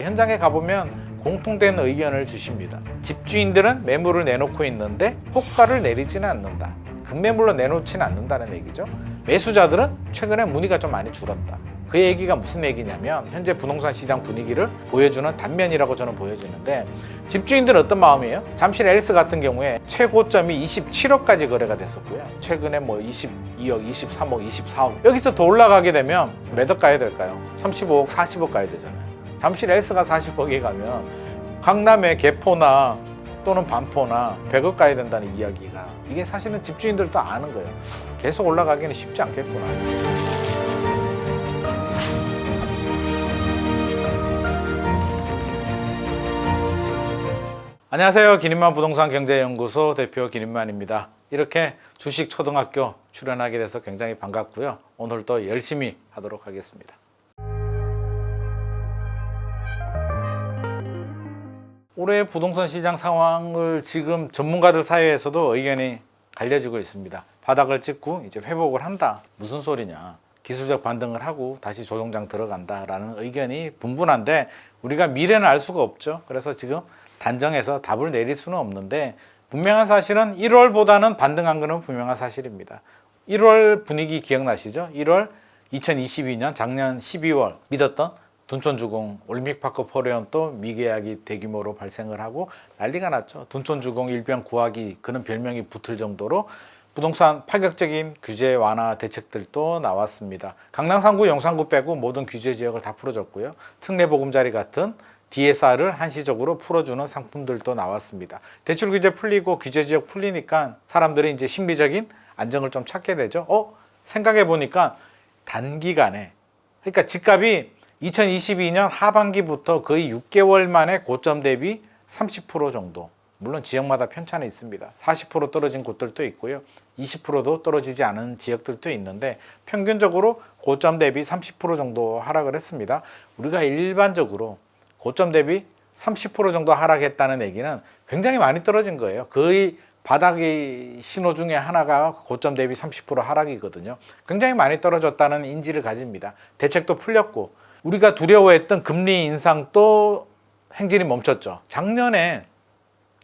현장에 가보면 공통된 의견을 주십니다. 집주인들은 매물을 내놓고 있는데 호가를 내리지는 않는다. 급매물로 내놓지는 않는다는 얘기죠. 매수자들은 최근에 문의가 좀 많이 줄었다. 그 얘기가 무슨 얘기냐면 현재 부동산 시장 분위기를 보여주는 단면이라고 저는 보여지는데, 집주인들은 어떤 마음이에요? 잠실 엘스 같은 경우에 최고점이 27억까지 거래가 됐었고요. 최근에 뭐 22억, 23억, 24억. 여기서 더 올라가게 되면 몇 억 가야 될까요? 35억, 40억 가야 되잖아요. 잠실 엘스가 40억에 가면 강남의 개포나 또는 반포나 100억 가야 된다는 이야기가, 이게 사실은 집주인들도 아는 거예요. 계속 올라가기는 쉽지 않겠구나. 안녕하세요. 기린만 부동산 경제연구소 대표 기린만입니다. 이렇게 주식 초등학교 출연하게 돼서 굉장히 반갑고요. 오늘도 열심히 하도록 하겠습니다. 올해 부동산 시장 상황을 지금 전문가들 사이에서도 의견이 갈려지고 있습니다. 바닥을 찍고 이제 회복을 한다. 무슨 소리냐. 기술적 반등을 하고 다시 조정장 들어간다라는 의견이 분분한데, 우리가 미래는 알 수가 없죠. 그래서 지금 단정해서 답을 내릴 수는 없는데, 분명한 사실은 1월보다는 반등한 것은 분명한 사실입니다. 1월 분위기 기억나시죠? 1월 2022년 작년 12월 믿었던 둔촌주공 올림픽파크 포레온 또 미계약이 대규모로 발생을 하고 난리가 났죠. 둔촌주공 일병 구하기, 그런 별명이 붙을 정도로 부동산 파격적인 규제 완화 대책들도 나왔습니다. 강남 3구, 용산구 빼고 모든 규제 지역을 다 풀어줬고요. 특례보금자리 같은 DSR을 한시적으로 풀어주는 상품들도 나왔습니다. 대출 규제 풀리고 규제 지역 풀리니까 사람들이 이제 심리적인 안정을 좀 찾게 되죠. 생각해 보니까 단기간에, 그러니까 집값이 2022년 하반기부터 거의 6개월 만에 고점 대비 30% 정도, 물론 지역마다 편차는 있습니다. 40% 떨어진 곳들도 있고요. 20%도 떨어지지 않은 지역들도 있는데 평균적으로 고점 대비 30% 정도 하락을 했습니다. 우리가 일반적으로 고점 대비 30% 정도 하락했다는 얘기는 굉장히 많이 떨어진 거예요. 거의 바닥의 신호 중에 하나가 고점 대비 30% 하락이거든요. 굉장히 많이 떨어졌다는 인지를 가집니다. 대책도 풀렸고, 우리가 두려워했던 금리 인상도 행진이 멈췄죠. 작년에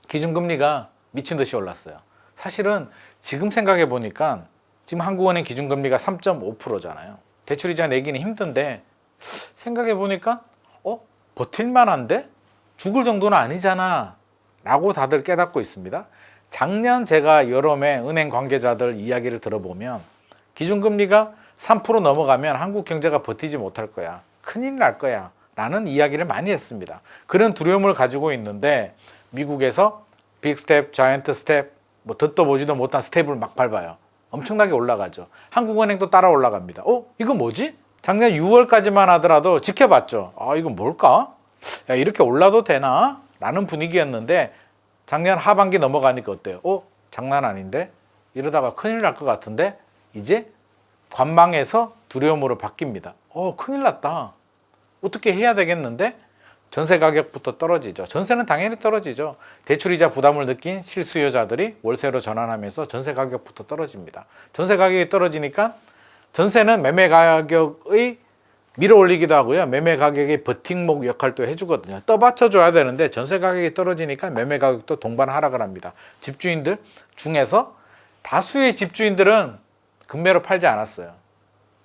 기준금리가 미친 듯이 올랐어요. 사실은 지금 생각해 보니까 지금 한국은행 기준금리가 3.5%잖아요. 대출이자 내기는 힘든데 생각해 보니까 버틸만한데? 죽을 정도는 아니잖아 라고 다들 깨닫고 있습니다. 작년 제가 여름에 은행 관계자들 이야기를 들어보면 기준금리가 3% 넘어가면 한국 경제가 버티지 못할 거야, 큰일 날 거야 라는 이야기를 많이 했습니다. 그런 두려움을 가지고 있는데 미국에서 빅스텝, 자이언트 스텝, 뭐 듣도 보지도 못한 스텝을 막 밟아요. 엄청나게 올라가죠. 한국은행도 따라 올라갑니다. 이거 뭐지? 작년 6월까지만 하더라도 지켜봤죠. 이건 뭘까? 야, 이렇게 올라도 되나? 라는 분위기였는데 작년 하반기 넘어가니까 어때요? 장난 아닌데? 이러다가 큰일 날 것 같은데? 이제 관망에서 두려움으로 바뀝니다. 큰일 났다. 어떻게 해야 되겠는데? 전세 가격부터 떨어지죠. 전세는 당연히 떨어지죠. 대출이자 부담을 느낀 실수요자들이 월세로 전환하면서 전세 가격부터 떨어집니다. 전세 가격이 떨어지니까 전세는 매매 가격의 밀어 올리기도 하고요. 매매 가격의 버팀목 역할도 해주거든요. 떠받쳐줘야 되는데 전세 가격이 떨어지니까 매매 가격도 동반 하락을 합니다. 집주인들 중에서 다수의 집주인들은 급매로 팔지 않았어요.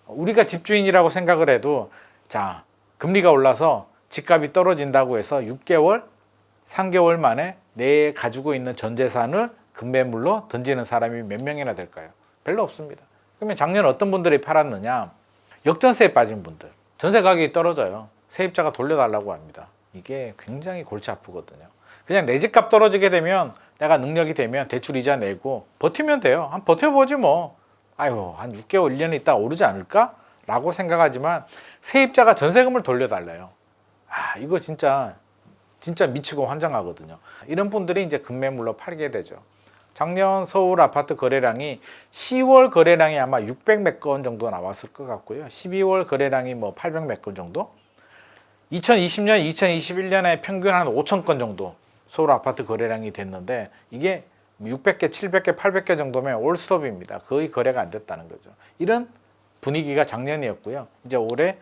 우리가 집주인이라고 생각을 해도, 자, 금리가 올라서 집값이 떨어진다고 해서 6개월, 3개월 만에 내 가지고 있는 전 재산을 급매물로 던지는 사람이 몇 명이나 될까요? 별로 없습니다. 그러면 작년 어떤 분들이 팔았느냐? 역전세에 빠진 분들. 전세 가격이 떨어져요. 세입자가 돌려달라고 합니다. 이게 굉장히 골치 아프거든요. 그냥 내 집값 떨어지게 되면 내가 능력이 되면 대출 이자 내고 버티면 돼요. 한번 버텨보지 뭐. 한 6개월, 1년 있다 오르지 않을까? 라고 생각하지만 세입자가 전세금을 돌려달래요. 이거 진짜 미치고 환장하거든요. 이런 분들이 이제 급매물로 팔게 되죠. 작년 서울 아파트 거래량이 10월 거래량이 아마 600 몇 건 정도 나왔을 것 같고요. 12월 거래량이 뭐 800 몇 건 정도. 2020년, 2021년에 평균 한 5천 건 정도 서울 아파트 거래량이 됐는데, 이게 600개, 700개, 800개 정도면 올스톱입니다. 거의 거래가 안 됐다는 거죠. 이런 분위기가 작년이었고요. 이제 올해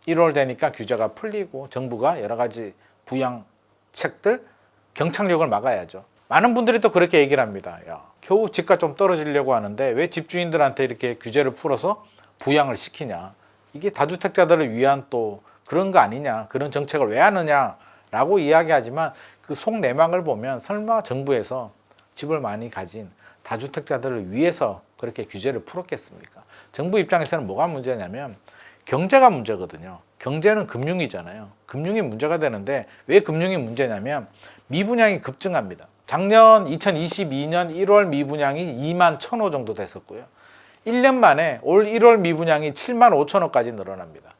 1월 되니까 규제가 풀리고 정부가 여러 가지 부양책들, 경착륙을 막아야죠. 많은 분들이 또 그렇게 얘기를 합니다. 야, 겨우 집값 좀 떨어지려고 하는데 왜 집주인들한테 이렇게 규제를 풀어서 부양을 시키냐. 이게 다주택자들을 위한 또 그런 거 아니냐. 그런 정책을 왜 하느냐라고 이야기하지만 그 속내막을 보면 설마 정부에서 집을 많이 가진 다주택자들을 위해서 그렇게 규제를 풀었겠습니까? 정부 입장에서는 뭐가 문제냐면 경제가 문제거든요. 경제는 금융이잖아요. 금융이 문제가 되는데 왜 금융이 문제냐면 미분양이 급증합니다. 작년 2022년 1월 미분양이 2만 1,000호 정도 됐었고요. 1년 만에 올 1월 미분양이 7만 5천호까지 늘어납니다.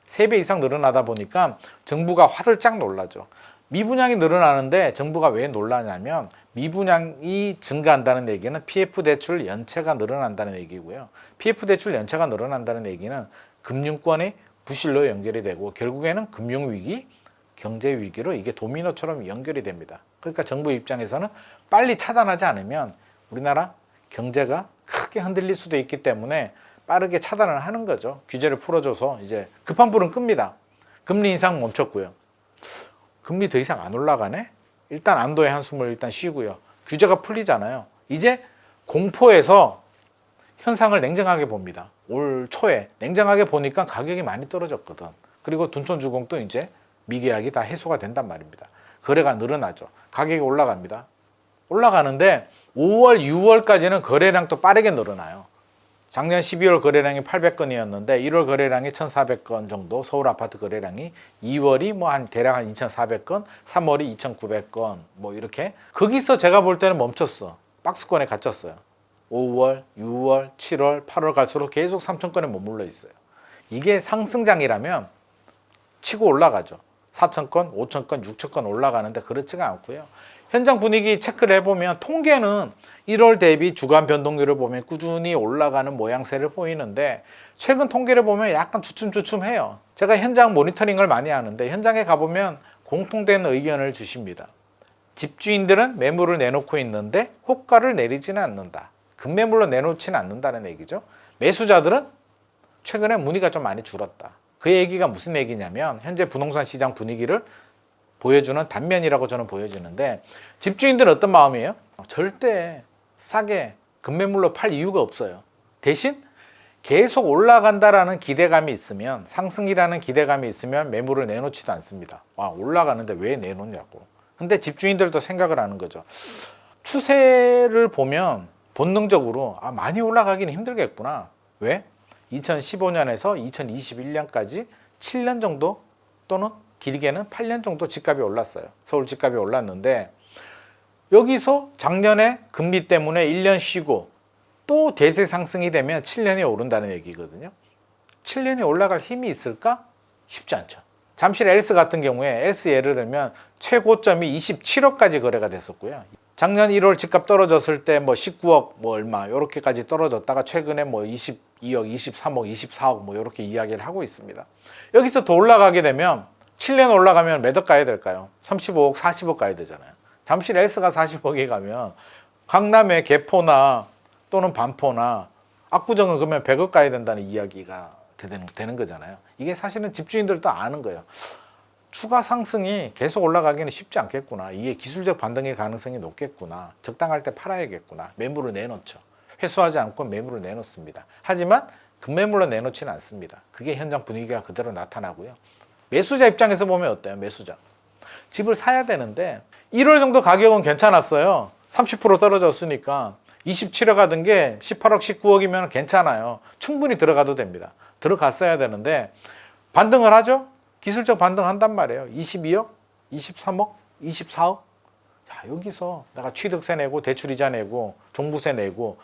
3배 이상 늘어나다 보니까 정부가 화들짝 놀라죠. 미분양이 늘어나는데 정부가 왜 놀라냐면 미분양이 증가한다는 얘기는 PF 대출 연체가 늘어난다는 얘기고요. PF 대출 연체가 늘어난다는 얘기는 금융권의 부실로 연결이 되고 결국에는 금융위기, 경제위기로 이게 도미노처럼 연결이 됩니다. 그러니까 정부 입장에서는 빨리 차단하지 않으면 우리나라 경제가 크게 흔들릴 수도 있기 때문에 빠르게 차단을 하는 거죠. 규제를 풀어줘서 이제 급한 불은 끕니다. 금리 인상 멈췄고요. 금리 더 이상 안 올라가네? 일단 안도의 한숨을 일단 쉬고요. 규제가 풀리잖아요. 이제 공포에서 현상을 냉정하게 봅니다. 올 초에 냉정하게 보니까 가격이 많이 떨어졌거든. 그리고 둔촌주공도 이제 미계약이 다 해소가 된단 말입니다. 거래가 늘어나죠. 가격이 올라갑니다. 올라가는데 5월, 6월까지는 거래량 또 빠르게 늘어나요. 작년 12월 거래량이 800건이었는데 1월 거래량이 1,400건 정도 서울 아파트 거래량이 2월이 뭐 한 대략 한 2,400건, 3월이 2,900건 뭐 이렇게 거기서 제가 볼 때는 멈췄어. 박스권에 갇혔어요. 5월, 6월, 7월, 8월 갈수록 계속 3,000건에 머물러 있어요. 이게 상승장이라면 치고 올라가죠. 4,000건, 5,000건, 6,000건 올라가는데 그렇지가 않고요. 현장 분위기 체크를 해보면 통계는 1월 대비 주간 변동률을 보면 꾸준히 올라가는 모양새를 보이는데 최근 통계를 보면 약간 주춤주춤해요. 제가 현장 모니터링을 많이 하는데 현장에 가보면 공통된 의견을 주십니다. 집주인들은 매물을 내놓고 있는데 호가를 내리지는 않는다. 급매물로 내놓지는 않는다는 얘기죠. 매수자들은 최근에 문의가 좀 많이 줄었다. 그 얘기가 무슨 얘기냐면 현재 부동산 시장 분위기를 보여주는 단면이라고 저는 보여지는데 집주인들은 어떤 마음이에요? 절대 싸게 급매물로 팔 이유가 없어요. 대신 계속 올라간다라는 기대감이 있으면 상승이라는 기대감이 있으면 매물을 내놓지도 않습니다. 와, 올라가는데 왜 내놓냐고. 근데 집주인들도 생각을 하는 거죠. 추세를 보면 본능적으로 많이 올라가기는 힘들겠구나. 왜? 2015년에서 2021년까지 7년 정도 또는 길게는 8년 정도 집값이 올랐어요. 서울 집값이 올랐는데 여기서 작년에 금리 때문에 1년 쉬고 또 대세 상승이 되면 7년이 오른다는 얘기거든요. 7년이 올라갈 힘이 있을까? 쉽지 않죠. 잠실 S 같은 경우에 S 예를 들면 최고점이 27억까지 거래가 됐었고요. 작년 1월 집값 떨어졌을 때 뭐 19억 뭐 얼마 이렇게까지 떨어졌다가 최근에 뭐 22억, 23억, 24억 뭐 이렇게 이야기를 하고 있습니다. 여기서 더 올라가게 되면 7년 올라가면 몇 억 가야 될까요? 35억, 40억 가야 되잖아요. 잠실 S가 40억에 가면 강남의 개포나 또는 반포나 압구정은 그러면 100억 가야 된다는 이야기가 되는 거잖아요. 이게 사실은 집주인들도 아는 거예요. 추가 상승이 계속 올라가기는 쉽지 않겠구나. 이게 기술적 반등의 가능성이 높겠구나. 적당할 때 팔아야겠구나. 매물을 내놓죠. 회수하지 않고 매물을 내놓습니다. 하지만 급매물로 내놓지는 않습니다. 그게 현장 분위기가 그대로 나타나고요. 매수자 입장에서 보면 어때요? 매수자. 집을 사야 되는데 1월 정도 가격은 괜찮았어요. 30% 떨어졌으니까 27억 하던 게 18억, 19억이면 괜찮아요. 충분히 들어가도 됩니다. 들어갔어야 되는데 반등을 하죠? 기술적 반등한단 말이에요. 22억, 23억, 24억. 야, 여기서 내가 취득세 내고 대출이자 내고 종부세 내고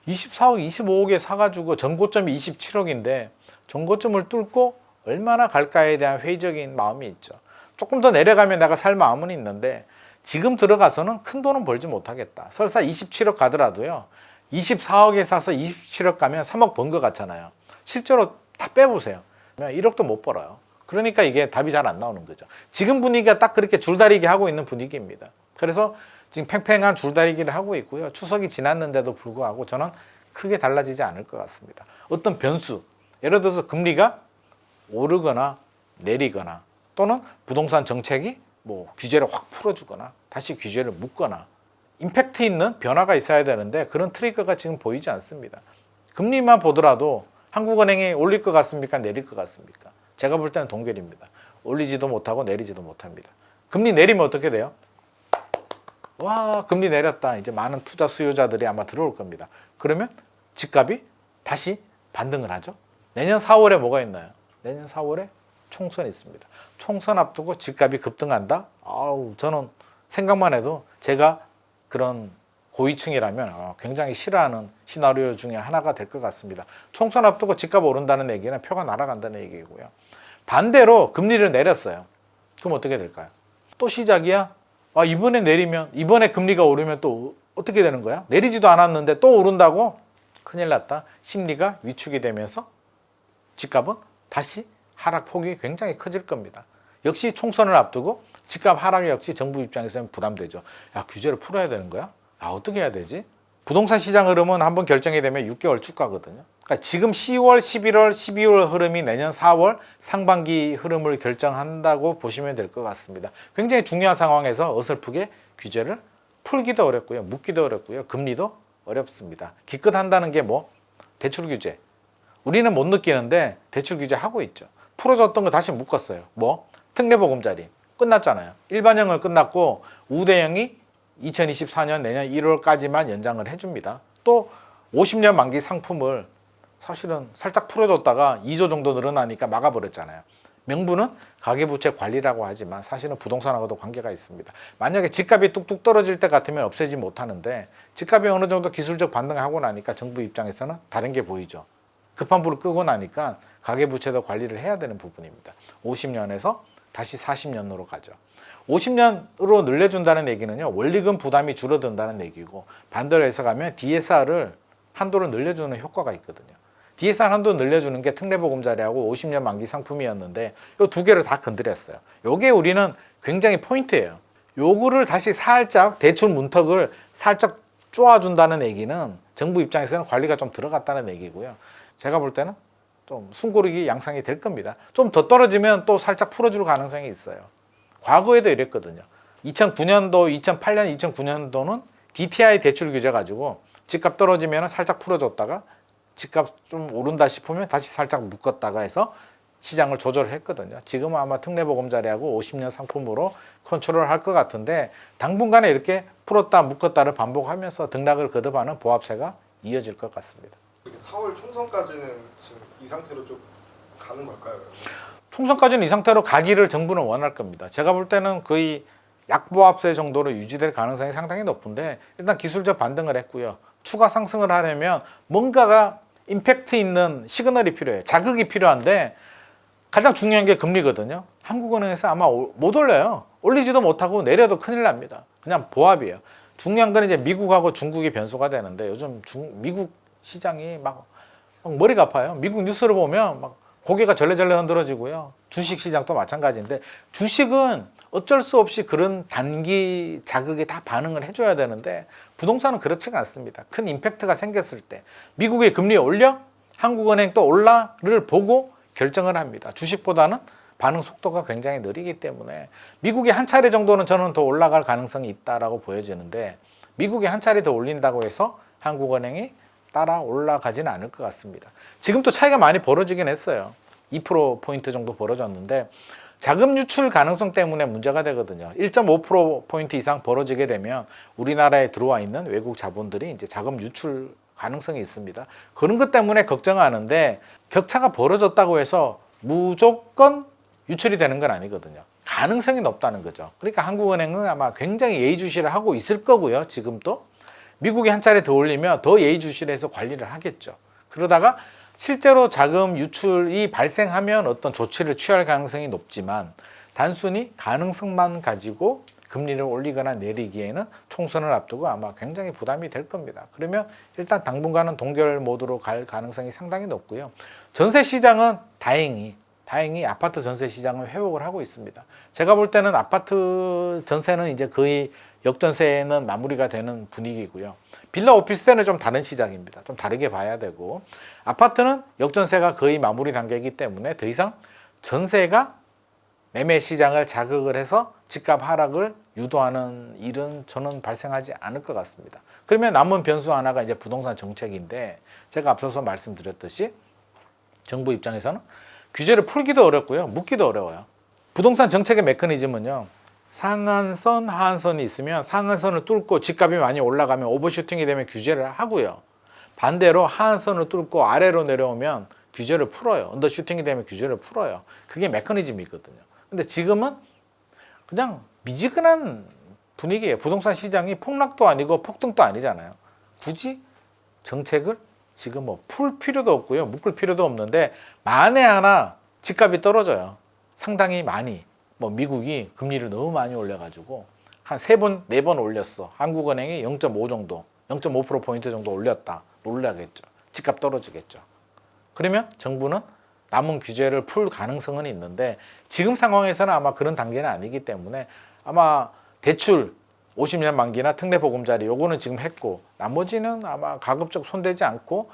24억, 25억에 사가지고 전고점이 27억인데 전고점을 뚫고 얼마나 갈까에 대한 회의적인 마음이 있죠. 조금 더 내려가면 내가 살 마음은 있는데 지금 들어가서는 큰 돈은 벌지 못하겠다. 설사 27억 가더라도요. 24억에 사서 27억 가면 3억 번 것 같잖아요. 실제로 다 빼보세요. 1억도 못 벌어요. 그러니까 이게 답이 잘 안 나오는 거죠. 지금 분위기가 딱 그렇게 줄다리기 하고 있는 분위기입니다. 그래서 지금 팽팽한 줄다리기를 하고 있고요. 추석이 지났는데도 불구하고 저는 크게 달라지지 않을 것 같습니다. 어떤 변수, 예를 들어서 금리가 오르거나 내리거나 또는 부동산 정책이 뭐 규제를 확 풀어주거나 다시 규제를 묶거나 임팩트 있는 변화가 있어야 되는데 그런 트리거가 지금 보이지 않습니다. 금리만 보더라도 한국은행이 올릴 것 같습니까? 내릴 것 같습니까? 제가 볼 때는 동결입니다. 올리지도 못하고 내리지도 못합니다. 금리 내리면 어떻게 돼요? 와, 금리 내렸다. 이제 많은 투자 수요자들이 아마 들어올 겁니다. 그러면 집값이 다시 반등을 하죠. 내년 4월에 뭐가 있나요? 내년 4월에 총선이 있습니다. 총선 앞두고 집값이 급등한다? 아우, 저는 생각만 해도 제가 그런 고위층이라면 굉장히 싫어하는 시나리오 중에 하나가 될 것 같습니다. 총선 앞두고 집값 오른다는 얘기는 표가 날아간다는 얘기고요. 반대로 금리를 내렸어요. 그럼 어떻게 될까요? 또 시작이야? 이번에 내리면, 이번에 금리가 오르면 또 어떻게 되는 거야? 내리지도 않았는데 또 오른다고? 큰일 났다. 심리가 위축이 되면서 집값은 다시 하락폭이 굉장히 커질 겁니다. 역시 총선을 앞두고 집값 하락이 역시 정부 입장에서는 부담되죠. 야, 규제를 풀어야 되는 거야? 어떻게 해야 되지? 부동산 시장 흐름은 한번 결정이 되면 6개월 축가거든요. 그러니까 지금 10월, 11월, 12월 흐름이 내년 4월 상반기 흐름을 결정한다고 보시면 될 것 같습니다. 굉장히 중요한 상황에서 어설프게 규제를 풀기도 어렵고요. 묶기도 어렵고요. 금리도 어렵습니다. 기껏 한다는 게 뭐? 대출 규제. 우리는 못 느끼는데 대출 규제 하고 있죠. 풀어줬던 거 다시 묶었어요. 뭐? 특례보금자리. 끝났잖아요. 일반형은 끝났고 우대형이 2024년 내년 1월까지만 연장을 해줍니다. 또 50년 만기 상품을 사실은 살짝 풀어줬다가 2조 정도 늘어나니까 막아버렸잖아요. 명분은 가계부채 관리라고 하지만 사실은 부동산하고도 관계가 있습니다. 만약에 집값이 뚝뚝 떨어질 때 같으면 없애지 못하는데 집값이 어느 정도 기술적 반등하고 나니까 정부 입장에서는 다른 게 보이죠. 급한 불을 끄고 나니까 가계부채도 관리를 해야 되는 부분입니다. 50년에서 다시 40년으로 가죠. 50년으로 늘려준다는 얘기는요, 원리금 부담이 줄어든다는 얘기고, 반대로 해석하면 DSR을 한도를 늘려주는 효과가 있거든요. DSR 한도 늘려주는 게 특례보금자리하고 50년 만기 상품이었는데 이 두 개를 다 건드렸어요. 요게 우리는 굉장히 포인트예요. 요거를 다시 살짝 대출 문턱을 살짝 쪼아준다는 얘기는 정부 입장에서는 관리가 좀 들어갔다는 얘기고요. 제가 볼 때는 좀 숨고르기 양상이 될 겁니다. 좀 더 떨어지면 또 살짝 풀어줄 가능성이 있어요. 과거에도 이랬거든요. 2009년도, 2008년, 2009년도는 DTI 대출 규제 가지고 집값 떨어지면 살짝 풀어줬다가 집값 좀 오른다 싶으면 다시 살짝 묶었다가 해서 시장을 조절을 했거든요. 지금은 아마 특례보금자리하고 50년 상품으로 컨트롤 할 것 같은데 당분간에 이렇게 풀었다 묶었다를 반복하면서 등락을 거듭하는 보합세가 이어질 것 같습니다. 4월 총선까지는 지금 이 상태로 좀 가는 걸까요? 총선까지는 이 상태로 가기를 정부는 원할 겁니다. 제가 볼 때는 거의 약보합세 정도로 유지될 가능성이 상당히 높은데 일단 기술적 반등을 했고요. 추가 상승을 하려면 뭔가가 임팩트 있는 시그널이 필요해요. 자극이 필요한데 가장 중요한 게 금리거든요. 한국은행에서 아마 못 올려요. 올리지도 못하고 내려도 큰일 납니다. 그냥 보합이에요. 중요한 건 이제 미국하고 중국이 변수가 되는데 요즘 미국 시장이 막 머리가 아파요. 미국 뉴스를 보면 막 고개가 절레절레 흔들어지고요. 주식 시장도 마찬가지인데 주식은 어쩔 수 없이 그런 단기 자극에 다 반응을 해줘야 되는데 부동산은 그렇지가 않습니다. 큰 임팩트가 생겼을 때 미국의 금리 올려? 한국은행 또 올라를 보고 결정을 합니다. 주식보다는 반응 속도가 굉장히 느리기 때문에 미국이 한 차례 정도는 저는 더 올라갈 가능성이 있다라고 보여지는데 미국이 한 차례 더 올린다고 해서 한국은행이 따라 올라가지는 않을 것 같습니다. 지금도 차이가 많이 벌어지긴 했어요. 2%포인트 정도 벌어졌는데 자금 유출 가능성 때문에 문제가 되거든요. 1.5%포인트 이상 벌어지게 되면 우리나라에 들어와 있는 외국 자본들이 이제 자금 유출 가능성이 있습니다. 그런 것 때문에 걱정하는데 격차가 벌어졌다고 해서 무조건 유출이 되는 건 아니거든요. 가능성이 높다는 거죠. 그러니까 한국은행은 아마 굉장히 예의주시를 하고 있을 거고요. 지금도. 미국이 한 차례 더 올리면 더 예의주시해서 관리를 하겠죠. 그러다가 실제로 자금 유출이 발생하면 어떤 조치를 취할 가능성이 높지만 단순히 가능성만 가지고 금리를 올리거나 내리기에는 총선을 앞두고 아마 굉장히 부담이 될 겁니다. 그러면 일단 당분간은 동결 모드로 갈 가능성이 상당히 높고요. 전세 시장은 다행히 아파트 전세 시장은 회복을 하고 있습니다. 제가 볼 때는 아파트 전세는 이제 거의 역전세는 마무리가 되는 분위기고요. 빌라 오피스텔은 좀 다른 시장입니다. 좀 다르게 봐야 되고 아파트는 역전세가 거의 마무리 단계이기 때문에 더 이상 전세가 매매 시장을 자극을 해서 집값 하락을 유도하는 일은 저는 발생하지 않을 것 같습니다. 그러면 남은 변수 하나가 이제 부동산 정책인데 제가 앞서서 말씀드렸듯이 정부 입장에서는 규제를 풀기도 어렵고요. 묶기도 어려워요. 부동산 정책의 메커니즘은요. 상한선, 하한선이 있으면 상한선을 뚫고 집값이 많이 올라가면 오버슈팅이 되면 규제를 하고요. 반대로 하한선을 뚫고 아래로 내려오면 규제를 풀어요. 언더슈팅이 되면 규제를 풀어요. 그게 메커니즘이거든요. 근데 지금은 그냥 미지근한 분위기예요. 부동산 시장이 폭락도 아니고 폭등도 아니잖아요. 굳이 정책을 지금 뭐 풀 필요도 없고요. 묶을 필요도 없는데 만에 하나 집값이 떨어져요. 상당히 많이. 뭐 미국이 금리를 너무 많이 올려가지고 한 3번, 4번 올렸어. 한국은행이 0.5 정도, 0.5%포인트 정도 올렸다. 놀라겠죠. 집값 떨어지겠죠. 그러면 정부는 남은 규제를 풀 가능성은 있는데 지금 상황에서는 아마 그런 단계는 아니기 때문에 아마 대출 50년 만기나 특례보금자리 요거는 지금 했고 나머지는 아마 가급적 손대지 않고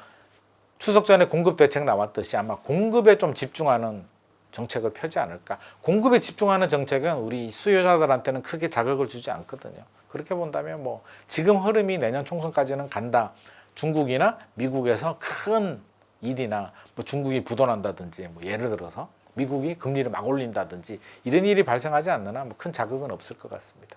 추석 전에 공급 대책 나왔듯이 아마 공급에 좀 집중하는 정책을 펴지 않을까. 공급에 집중하는 정책은 우리 수요자들한테는 크게 자극을 주지 않거든요. 그렇게 본다면 뭐 지금 흐름이 내년 총선까지는 간다. 중국이나 미국에서 큰 일이나 뭐 중국이 부도난다든지 뭐 예를 들어서 미국이 금리를 막 올린다든지 이런 일이 발생하지 않는 한 뭐 큰 자극은 없을 것 같습니다.